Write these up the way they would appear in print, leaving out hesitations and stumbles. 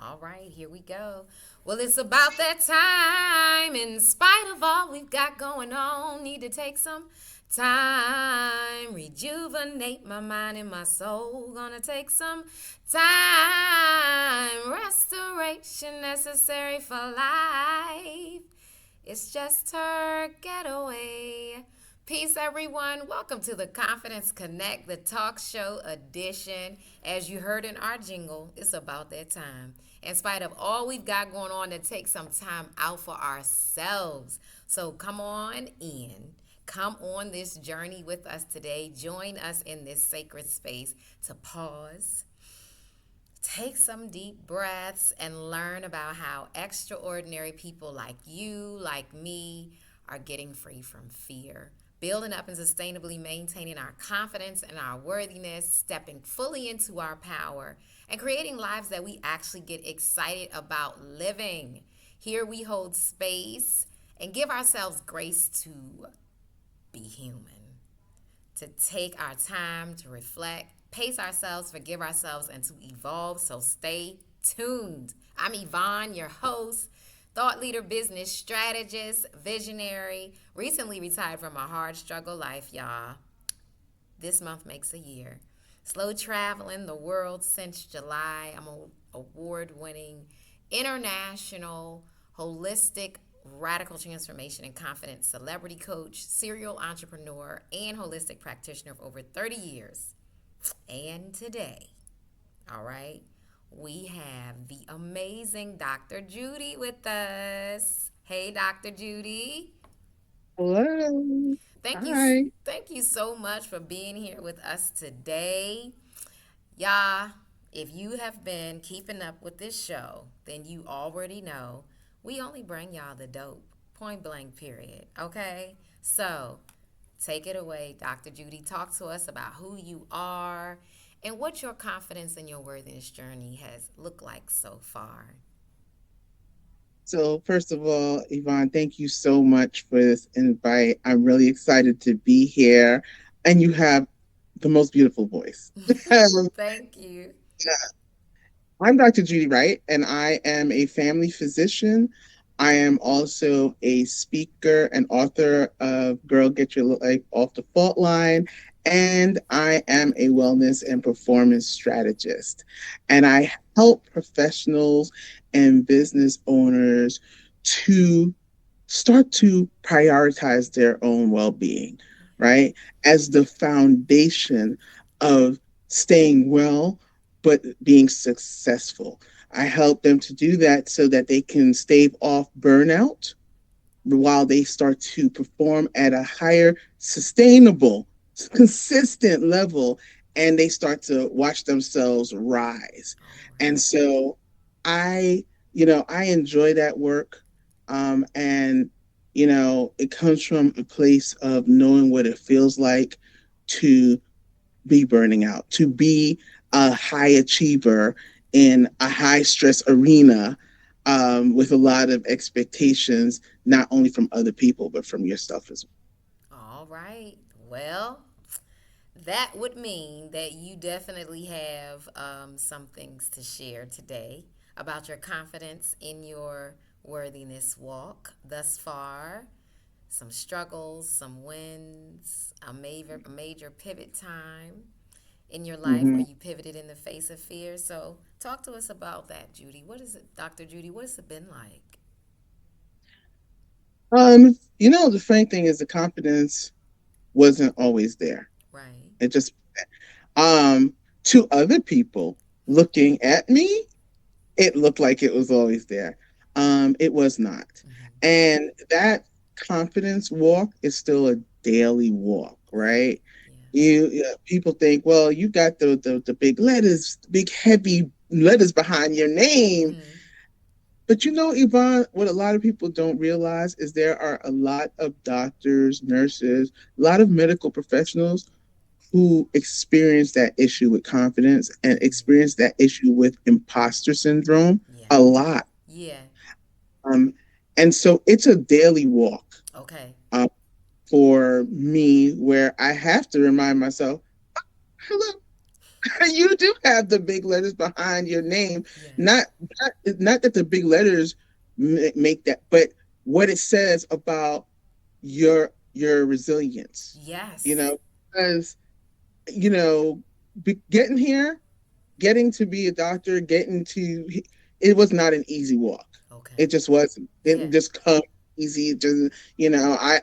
All right, here we go. Well, it's about that time. In spite of all we've got going on, need to take some time, rejuvenate my mind and my soul. Gonna take some time, restoration necessary for life. It's just her getaway. Peace, everyone. Welcome to the Confidence Connect, the talk show edition. As you heard in our jingle, it's about that time. In spite of all we've got going on, to take some time out for ourselves. So come on in. Come on this journey with us today. Join us in this sacred space to pause, take some deep breaths, and learn about how extraordinary people like you, like me, are getting free from fear, building up and sustainably maintaining our confidence and our worthiness, stepping fully into our power, and creating lives that we actually get excited about living. Here we hold space and give ourselves grace to be human, to take our time to reflect, pace ourselves, forgive ourselves, and to evolve. So stay tuned. I'm Evon, your host, thought leader, business strategist, visionary, recently retired from a hard struggle life, y'all. This month makes a year. Slow traveling the world since July. I'm an award winning international holistic radical transformation and confidence celebrity coach, serial entrepreneur, and holistic practitioner for over 30 years. And today, all right, we have the amazing Dr. Judy with us. Hey, Dr. Judy. Hello. Thank you. Hi. Thank you so much for being here with us today. Y'all, if you have been keeping up with this show, then you already know we only bring y'all the dope. Point blank, period. Okay? So, take it away, Dr. Judy. Talk to us about who you are and what your confidence and your worthiness journey has looked like so far. So, first of all, Yvonne, thank you so much for this invite. I'm really excited to be here. And you have the most beautiful voice. Thank you. I'm Dr. Judy Wright, and I am a family physician. I am also a speaker and author of Girl Get Your Life Off the Fault Line. And I am a wellness and performance strategist. And I help professionals and business owners to start to prioritize their own well being, right? As the foundation of staying well, but being successful. I help them to do that so that they can stave off burnout while they start to perform at a higher, sustainable, consistent level, and they start to watch themselves rise. All And right. so I enjoy that work. And it comes from a place of knowing what it feels like to be burning out, to be a high achiever in a high stress arena, with a lot of expectations, not only from other people, but from yourself as All right. Well, that would mean that you definitely have some things to share today about your confidence in your worthiness walk thus far, some struggles, some wins, a major pivot time in your well. life where you pivoted in the face of fear. So, talk to us about that, Judy. What is it, Dr. Judy? What has it been like? The funny thing is the confidence wasn't always there. Right. It just um to other people looking at me, it looked like it was always there. It was not. Mm-hmm. And that confidence walk is still a daily walk, right? Yes. People think, well, you got the big letters, big heavy letters behind your name. Mm-hmm. But Yvonne, what a lot of people don't realize is there are a lot of doctors, nurses, a lot of medical professionals who experience that issue with confidence and Mm-hmm. experience that issue with imposter syndrome Yeah. a lot. Yeah. Um, and so it's a daily walk, Okay. uh, for me, where I have to remind myself, hello. You do have the big letters behind your name. Yeah. Not not that the big letters make that, but what it says about your resilience. You Yes. know, because you know, getting here, getting to be a doctor, getting to it was not an easy walk. Okay. It just wasn't. It Yeah. didn't just come easy. It just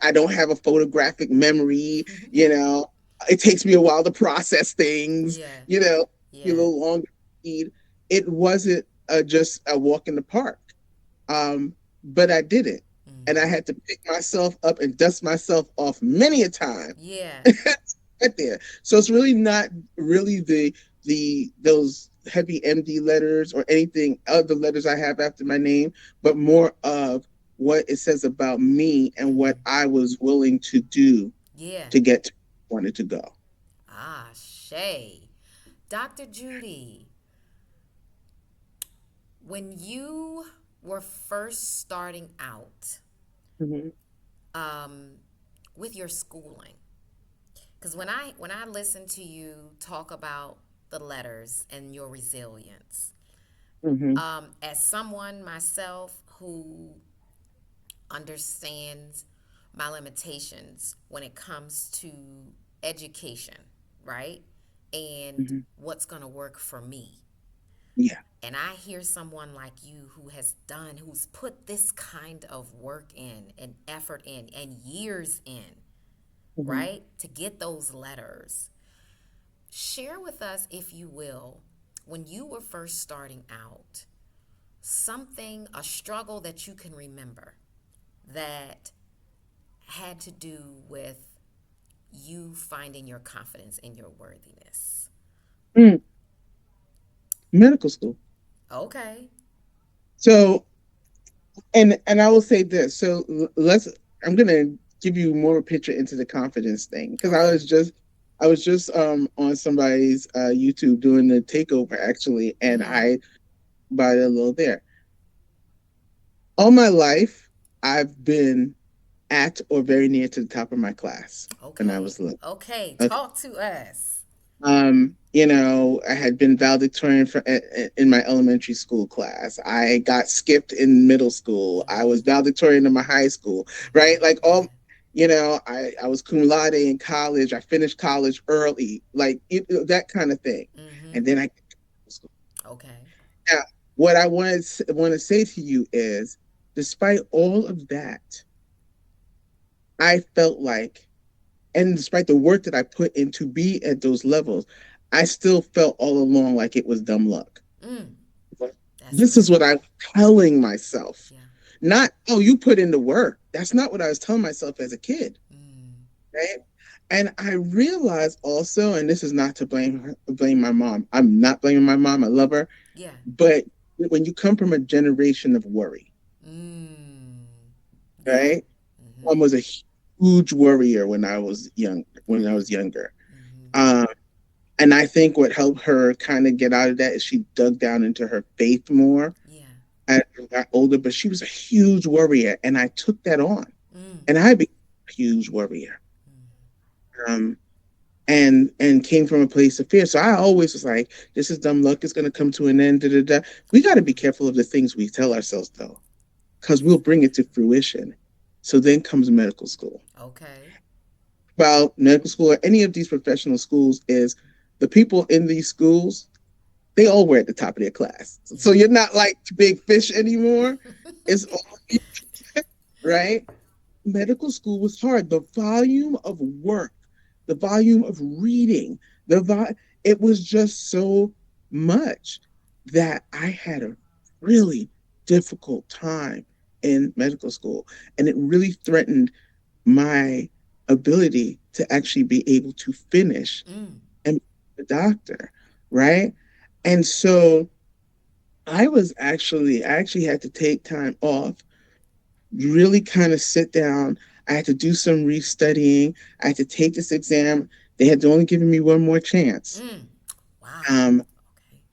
I don't have a photographic memory. You know, it takes me a while to process things. Yeah. You know, a Yeah. little longer. It wasn't just a walk in the park. But I did it, and I Mm-hmm. had to pick myself up and dust myself off many a time Yeah. get there. So it's really not really the those heavy MD letters or anything other letters I have after my name, but more of what it says about me and what Mm-hmm. I was willing to do Yeah. to get to where I wanted to go. Ah, Shay. Dr. Judy, when you were first starting out Mm-hmm. um, with your schooling, because when I listen to you talk about the letters and your resilience, Mm-hmm. as someone myself who understands my limitations when it comes to education, right? And Mm-hmm. what's going to work for me. Yeah. And I hear someone like you who has done, who's put this kind of work in and effort in and years in, Mm-hmm. right? To get those letters. Share with us, if you will, when you were first starting out, something, a struggle that you can remember that had to do with you finding your confidence in your worthiness. Mm. Medical school. Okay. So and I will say this. So let's. I'm gonna give you more picture into the confidence thing because Okay. I was just on somebody's YouTube doing the takeover actually, and Mm-hmm. I bought a little there. All my life, I've been at or very near to the top of my class when I Okay. was little. Okay. Okay. Talk to us. I had been valedictorian in my elementary school class. I got skipped in middle school. I Mm-hmm. was valedictorian in my high school, Mm-hmm. right? Like Yeah. all, I was cum laude in college. I finished college early, like that kind of thing. Mm-hmm. And then I Okay. now, what I want to say to you is, despite all of that, I felt like, and despite the work that I put in to be at those levels, I still felt all along like it was dumb luck. Mm. That's This is real. what I'm telling myself. Yeah. Not, oh, you put in the work. That's not what I was telling myself as a kid. Mm. Right. And I realized also, and this is not to blame my mom. I'm not blaming my mom. I love her. Yeah. But when you come from a generation of worry, Mm. Yeah. right? Mm-hmm. Mom was a huge worrier when I was young, when I Okay. was younger. Mm-hmm. Um, and I think what helped her kind of get out of that is she dug down into her faith more Yeah. as I got older, but she was a huge worrier, and I took that on, Mm. and I became a huge worrier, um, and came from a place of fear. So I always was like, "This is dumb luck. It's going to come to an end." Da, da, da. We got to be careful of the things we tell ourselves, though, because we'll bring it to fruition. So then comes medical school. Okay. About medical school or any of these professional schools is the people in these schools, they all were at the top of their class. Yeah. So you're not like big fish anymore. It's all right. Medical school was hard. The volume of work, the volume of reading, it was just so much that I had a really difficult time in medical school, and it really threatened my ability to actually be able to finish Mm. and be a doctor, right? And so I actually had to take time off, really kind of sit down. I had to do some restudying. I had to take this exam. They had only given me one more chance. Mm. Wow. Um,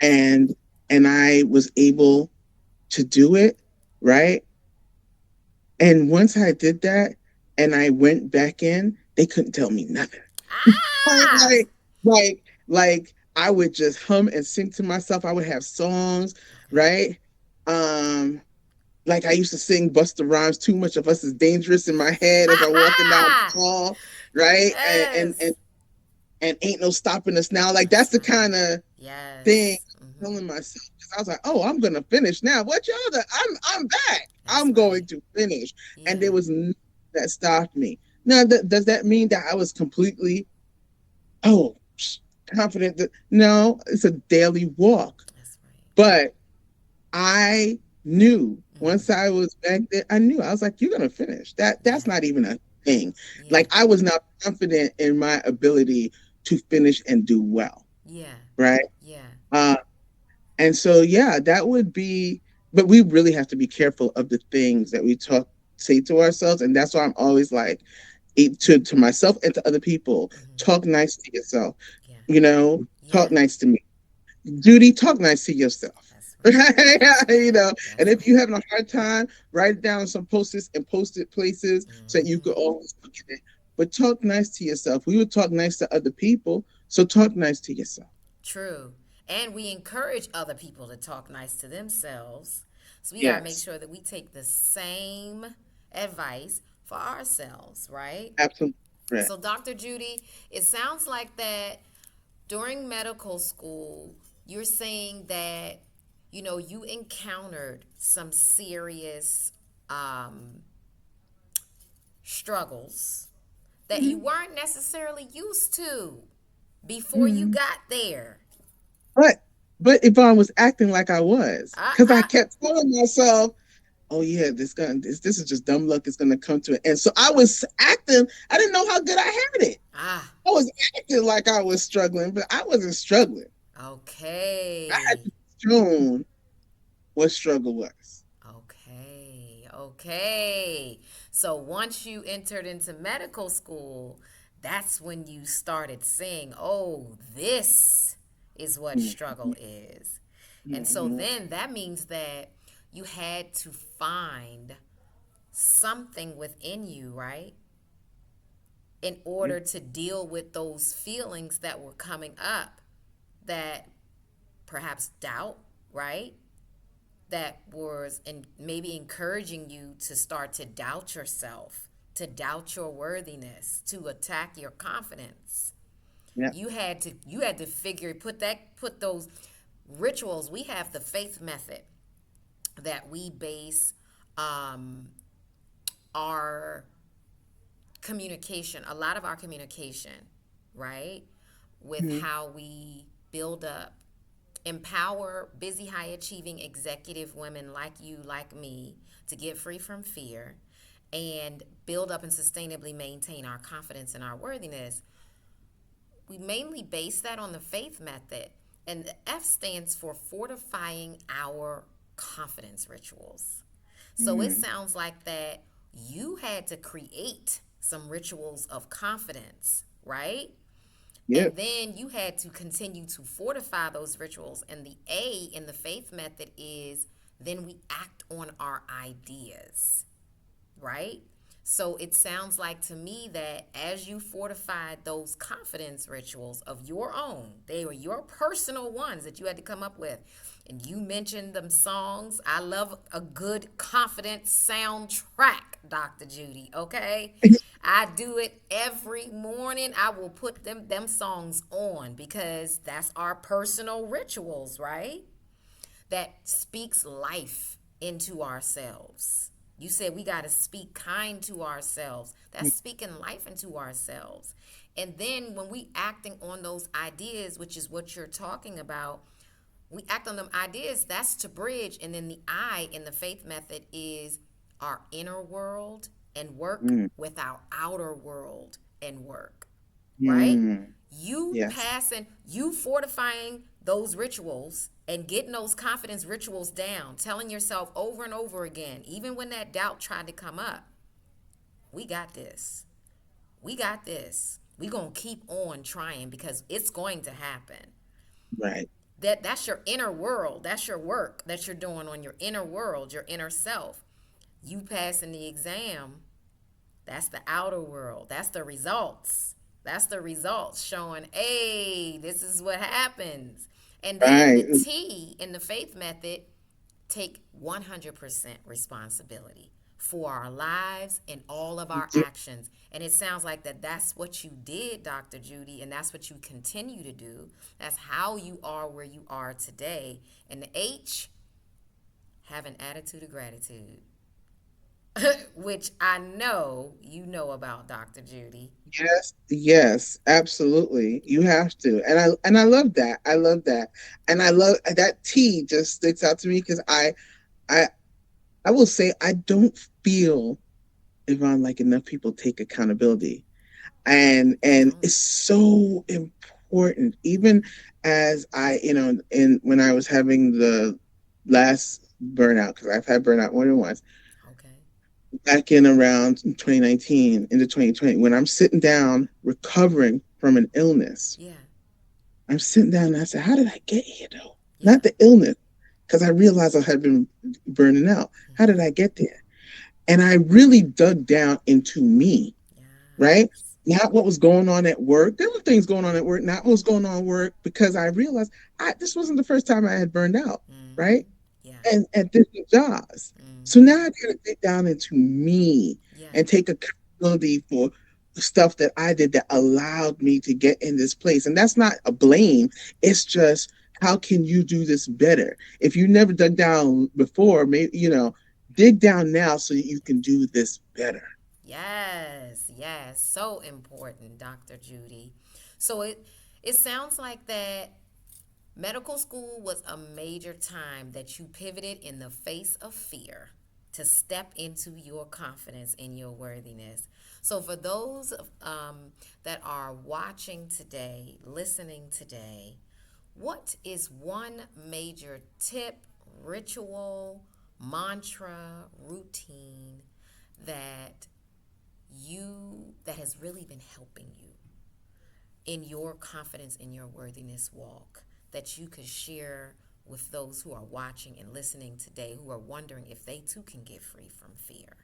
Okay. and I was able to do it, right? And once I did that and I went back in, they couldn't tell me nothing. Like, Ah. like, like, like I would just hum and sing to myself. I would have songs, Okay. right? Um, like I used to sing Busta Rhymes, "Too Much of Us Is Dangerous" in my head as I'm walking down the hall, right? Yes. And ain't no stopping us now. Like that's That's the right. kind of thing Yes. Mm-hmm. telling myself, because I was like, oh, I'm gonna finish now. What y'all? I'm back. That's I'm right. going to finish, and Yeah. there was nothing that stopped me. Now, does that mean that I was completely oh confident? That no, it's a daily walk, That's right. but I knew once Mm-hmm. I was back there, I knew I was like, you're gonna finish. That's Yeah. not even a thing. Yeah. Like I was not confident in my ability to finish and do well, Yeah. right? Yeah. Uh, and so yeah, that would be. But we really have to be careful of the things that we talk say to ourselves, and that's why I'm always like, to myself and to other people, Mm-hmm. talk nice to yourself. Yeah. You know, Yeah. talk nice to me. Judy, talk nice to yourself. That's right. That's You right. know, and That's if you're right. having a hard time, write it down on some post-its and post it places so that you Mm-hmm. could always look at it. But talk nice to yourself. We would talk nice to other people, so talk nice to yourself. True. And we encourage other people to talk nice to themselves. So we got to make Yes, sure that we take the same advice for ourselves, right? absolutely. Right. So, Dr. Judy, it sounds like that during medical school, you're saying that, you encountered some serious um, struggles that you Mm-hmm. weren't necessarily used to before you Mm-hmm. got there. But Yvonne was acting like I was, Uh, because I uh, kept telling myself, "Oh yeah, this is just dumb luck. It's gonna come to it." And so I was acting. I didn't know how good I had it. ah, I was acting like I was struggling, but I wasn't struggling. I had okay. to shown what struggle was. Okay, okay. So once you entered into medical school, that's when you started saying, oh, this is what Mm-hmm. struggle is. And so Mm-hmm. then that means that you had to find something within you, right? In Yeah. order to deal with those feelings that were coming up, that perhaps doubt, right? That was maybe encouraging you to start to doubt yourself, to doubt your worthiness, to attack your confidence. Yeah. You had to figure put those rituals. We have the faith method that we base um, our communication, a lot of our communication, right, with Mm-hmm. how we build up, empower busy, high achieving executive women like you, like me, to get free from fear and build up and sustainably maintain our confidence and our worthiness. We mainly base that on the faith method. And the F stands for fortifying our confidence rituals. So it Mm-hmm. sounds like that you had to create some rituals of confidence, right? Yep. And then you had to continue to fortify those rituals. And the A in the faith method is then we act on our ideas, right? So it sounds like to me that as you fortified those confidence rituals of your own, they were your personal ones that you had to come up with. And you mentioned them songs. I love a good confident soundtrack, Dr. Judy, okay? I do it every morning. I will put them songs on because that's our personal rituals, right? That speaks life into ourselves. You said we got to speak kind to ourselves. That's speaking life into ourselves. And then when we acting on those ideas, which is what you're talking about, we act on them ideas, that's to bridge. And then the I in the faith method is our inner world and work Mm-hmm. with our outer world and work, right? Mm-hmm. You Yes. passing, you fortifying those rituals and getting those confidence rituals down, telling yourself over and over again, even when that doubt tried to come up, we got this. We got this. We gonna keep on trying because it's going to happen. Right. That's your inner world. That's your work that you're doing on your inner world, your inner self. You passing the exam, that's the outer world. That's the results. That's the results showing, hey, this is what happens. And then the Right. T in the faith method take 100% responsibility for our lives and all of our actions. And it sounds like that's what you did, Dr. Judy, and that's what you continue to do. That's how you are where you are today. And the H, have an attitude of gratitude, which I know you know about, Dr. Judy. Yes, yes, absolutely. You have to. And I love that. I love that. And I love that T just sticks out to me because I I will say I don't feel Yvonne like enough people take accountability. They And don't. it's so important. Even as and when I was having the last burnout, because I've had burnout more than once, Okay. back in around 2019 into 2020, when I'm sitting down recovering from an illness, Yeah. I'm sitting down and I said, how did I get here though? Yeah. Not the illness, because I realized I had been burning out. How did I Mm-hmm. get there? And I really dug down into me, right? Yes. Not what was going on at work. There were things going on at work, not what was going on at work, because I realized this wasn't the first time I had burned out, Mm-hmm. right? Yeah. And at different jobs. So now Mm-hmm. I got to dig down into me Yeah. and take accountability for stuff that I did that allowed me to get in this place. And that's not a blame. It's just, how can you do this better? If you never dug down before, maybe, dig down now so you can do this better. Yes. Yes. So important, Dr. Judy. So it sounds like that medical school was a major time that you pivoted in the face of fear to step into your confidence in your worthiness. So, for those that are watching today, listening today, what is one major tip, ritual, mantra, routine that that has really been helping you in your confidence in your worthiness walk that you could share with those who are watching and listening today who are wondering if they too can get free from fear?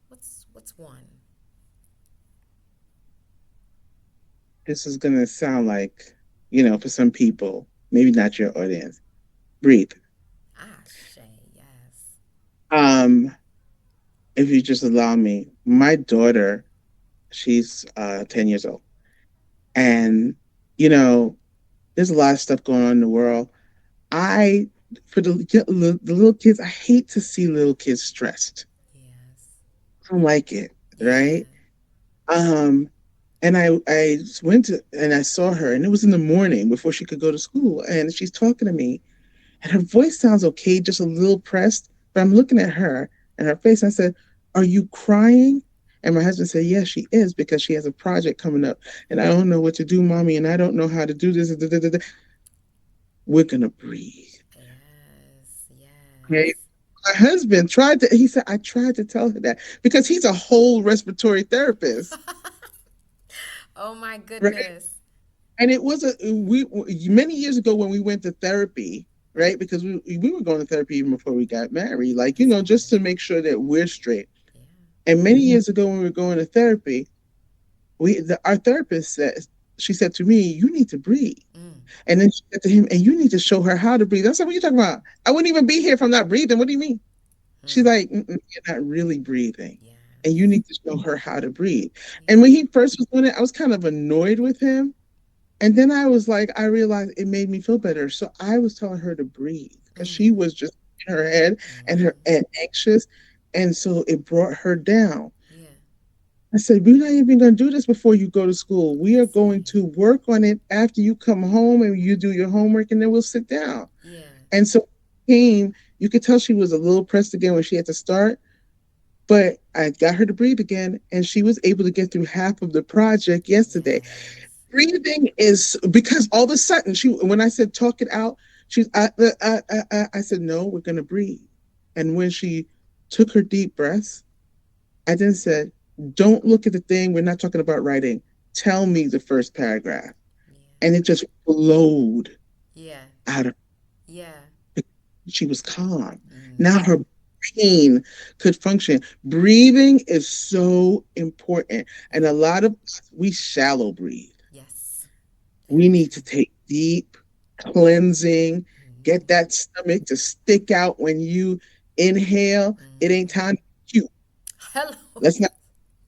What's one? This is going to sound like, for some people, maybe not your audience. Breathe. Ah, Shay, yes. Um, if you just allow me, my daughter, she's 10 years old. And, you know, there's a lot of stuff going on in the world. I, for the little kids, I hate to see little kids stressed. Yes. I don't like it, Yeah. right? Um, and I went to and I saw her, and it was in the morning before she could go to school, and she's talking to me, and her voice sounds okay, just a little pressed, but I'm looking at her and her face. And I said, "Are you crying?" And my husband said, "Yes, she is, because she has a project coming up, and I don't know what to do, mommy, and I don't know how to do this. We're gonna breathe." Yes. Okay. Yes. My husband tried to. He said, "I tried to tell her that because he's a whole respiratory therapist, Oh my right?" goodness. And it was a we many years ago when we went to therapy, right? Because we were going to therapy even before we got married, like, That's just good. to make sure that we're straight. Yeah. And many years ago when we were going to therapy, our therapist said, she said to me, "You need to breathe." Mm. And then she said to him, "And you need to show her how to breathe." I said, "What are you talking about? I wouldn't even be here if I'm not breathing. What do you mean?" She's Mm. like, "You're not really breathing. And Yes. you need to show her how to breathe." And when Yeah. he first was doing it, I was kind of annoyed with him. And then I was like, I realized it made me feel better. So I was telling her to breathe because she Mm. was just in her head Mm-hmm. and anxious. And so it brought her down. Yeah. I said, "We're not even going to do this before you go to school. We are going See. to work on it after you come home and you do your homework, and then we'll sit down." Yeah. And so came, you could tell she was a little pressed again when she had to start, but I got her to breathe again, and she was able to get through half of the project yesterday. Yes. Breathing is because all of a sudden when I said talk it out, I said, "No, we're gonna breathe." And when she took her deep breaths, I then said, "Don't look at the thing. We're not talking about writing. Tell me the first paragraph." Yeah. And it just flowed Yeah. out of Yeah. her. She was calm. Now Mm-hmm. her brain could function. Breathing is so important. And a lot of us, we shallow breathe. Yes. We Very need true. to take deep cleansing, get Mm-hmm. that stomach to stick out when you inhale. It ain't Mm-hmm. time to cute. Hello. Let's not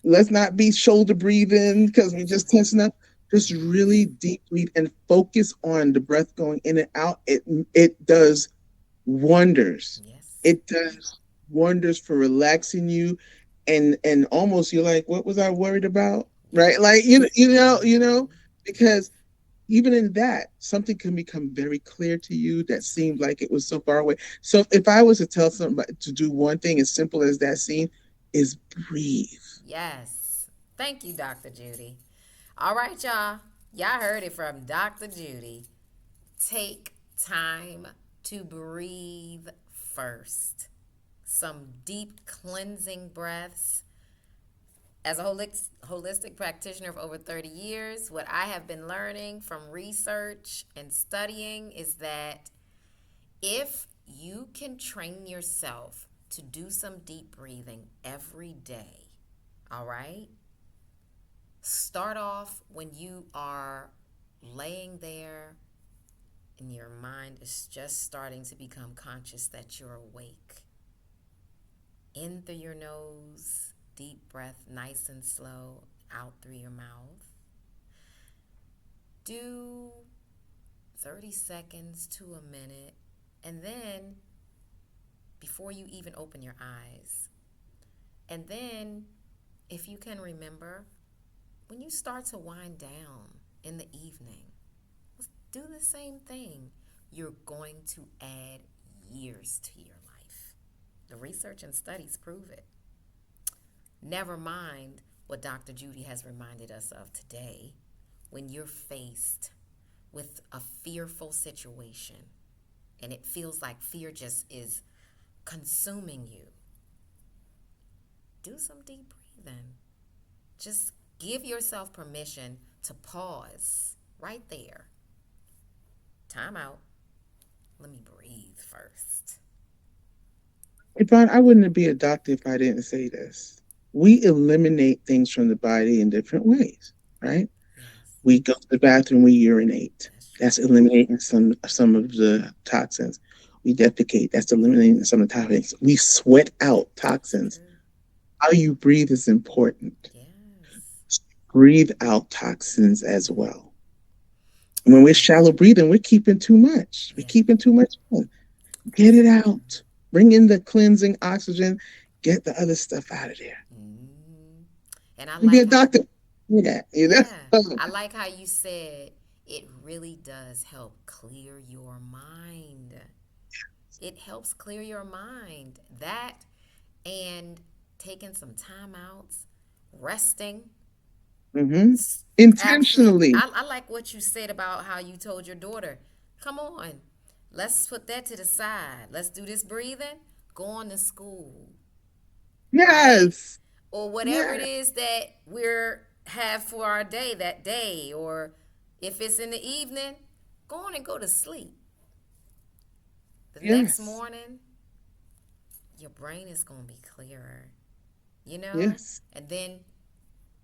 let's not be shoulder breathing because we That's just right. tensing up. Just really Yes. deep breathe and focus on the breath going in and out. It does wonders. Yes. It does wonders for relaxing you, and almost you're like, what was I worried about? Right? Like Yes. you Mm-hmm. know, Yes. because even in that, something can become very clear to you that That's seemed right. like it was so far away. So if I was to tell somebody to do one thing as simple as that scene, is breathe. Yes. Thank you, Dr. Judy. All right, y'all. Y'all heard it from Dr. Judy. Take time to breathe first. Some deep cleansing breaths. As a holistic practitioner of over 30 years, what I have been learning from research and studying is that if you can train yourself to do some deep breathing every day, all right? Start off when you are laying there and your mind is just starting to become conscious that you're awake. In through your nose, deep breath, nice and slow, out through your mouth. Do 30 seconds to a minute, and then before you even open your eyes. And then, if you can remember, when you start to wind down in the evening, do the same thing. You're going to add years to your life. The research and studies prove it. Never mind what Dr. Judy has reminded us of today. When you're faced with a fearful situation and it feels like fear just is consuming you, do some deep breathing. Just give yourself permission to pause right there. Time out. Let me breathe first. Yvonne, I wouldn't be a doctor if I didn't say this. We eliminate things from the body in different ways, right? Yes, We go to the bathroom, we urinate. that's true. That's eliminating some of the toxins. We defecate. That's eliminating some of the toxins. We sweat out That's toxins. true. How you breathe is important. Yes. Breathe out toxins as Mm-hmm. well. When we're Yes. shallow breathing, we're keeping too much. We're Yeah. keeping too much in. Get That's it true. out. Bring in the cleansing oxygen. Get the other stuff out of there. Mm-hmm. And I And be a like how, doctor. Yeah, you yeah, know. I like how you said it really does help clear your mind. It helps clear your mind. That and taking some time outs, resting. Mm-hmm. Absolutely. Intentionally. I like what you said about how you told your daughter, come on, let's put that to the side. Let's do this breathing. Go on to school, right? Yes. Or whatever it Yeah. is that we're have for our day that day. Or if it's in the evening, go on and go to sleep. The next Yes. morning, your brain is going to be clearer, you know? Yes. And then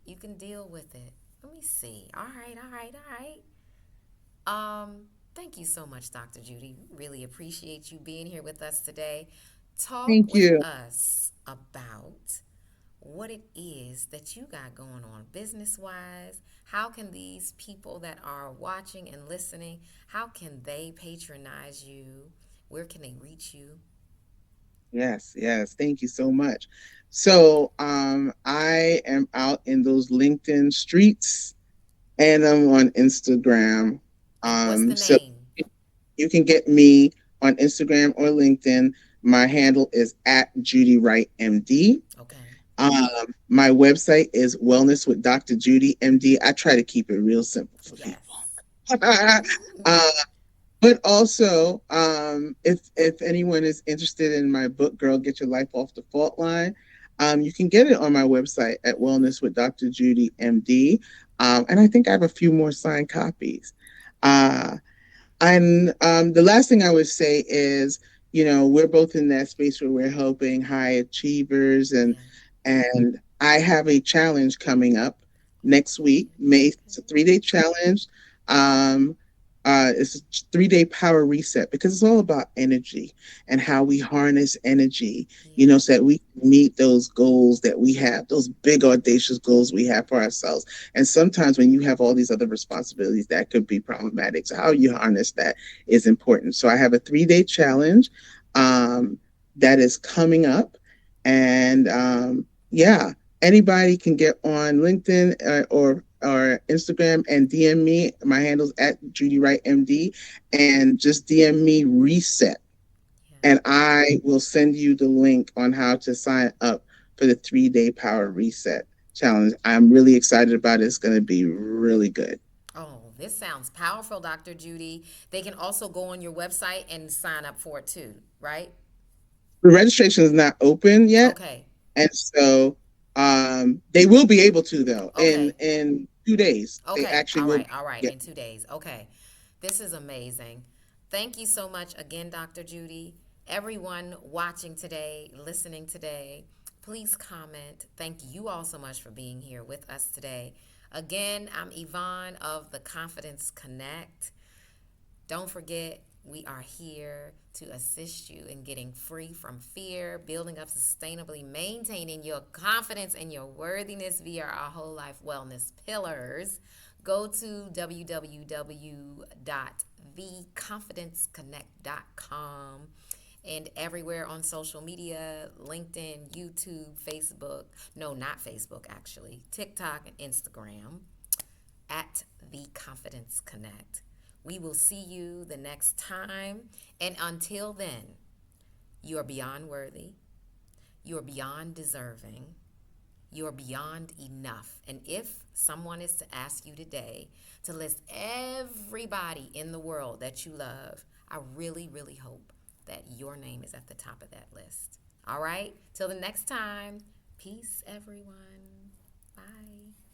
you can deal with it. Let me see. All right, all right, all right. Thank you so much, Dr. Judy. We really appreciate you being here with us today. Talk Thank with you. us about what it is that you got going on business wise. How can these people that are watching and listening, how can they patronize you? Where can they reach you? Yes, yes. Thank you so much. So I am out in those LinkedIn streets and I'm on Instagram. And what's the So name? you can get me on Instagram or LinkedIn. My handle is at Judy Wright MD. Okay. My website is Wellness with Dr. Judy MD. I try to keep it real simple for people. Yes. uh, but also, if anyone is interested in my book, Girl, Get Your Life Off the Fault Line, you can get it on my website at Wellness with Dr. Judy MD. And I think I have a few more signed copies. And the last thing I would say is we're both in that space where we're helping high achievers, and Yeah. I have a challenge coming up next week. May It's a Okay. 3-day challenge. Um, it's a 3-day power reset because it's all about energy and how we harness energy, Yeah. so that we can meet those goals that we have, those big audacious goals we have for ourselves. And sometimes when you have all these other responsibilities, that could be problematic. So how you harness that is important. So I have a 3-day challenge um, that is coming up, and yeah, anybody can get on LinkedIn or Instagram and DM me. My handle's at Judy Wright MD, and just DM me reset, Yeah. and I will send you the link on how to sign up for the 3-day power reset challenge. I'm really excited about it. It's going to be really good. Oh, this sounds powerful, Dr. Judy. They can also go on your website and sign up for it too, right? The registration is not open yet, Okay. and so they will be able to, though, Okay. in 2 days. They Okay. actually All will right. be. All right. Yeah. In 2 days. Okay. This is amazing. Thank you so much again, Dr. Judy. Everyone watching today, listening today, please comment. Thank you all so much for being here with us today. Again, I'm Evon of the Confidence Connect. Don't forget, we are here to assist you in getting free from fear, building up sustainably, maintaining your confidence and your worthiness via our whole life wellness pillars. Go to www.theconfidenceconnect.com and everywhere on social media, LinkedIn, YouTube, Facebook. No, not Facebook, actually. TikTok and Instagram at The Confidence Connect. We will see you the next time. And until then, you are beyond worthy. You are beyond deserving. You are beyond enough. And if someone is to ask you today to list everybody in the world that you love, I really, really hope that your name is at the top of that list. All right? Till the next time, peace, everyone. Bye.